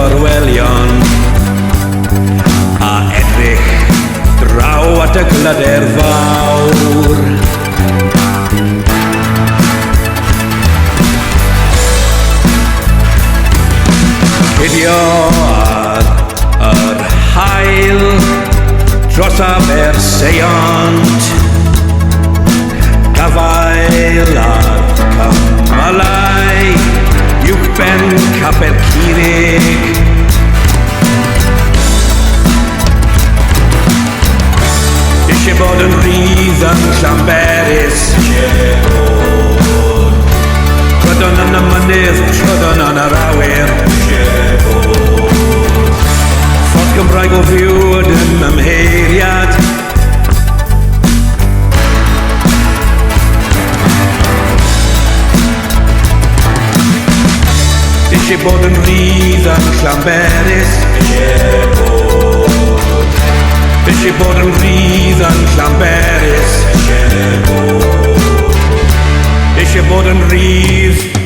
gorwelion a edrych draw at y glyder fawr. Cydio ar yr haul dros a berseiont, gafael ar cymalau uwchben capel Curig. Eisiau bod yn rhydd yn Llanberis, trydan yn y mynydd, trydan yn yr awyr. Ffordd Gymraeg o fiwd yn ymheiriad, eisiau bod yn rhydd yn Llanberis, eisiau bod yn rhydd yn Llanberis, eisiau bod yn rhydd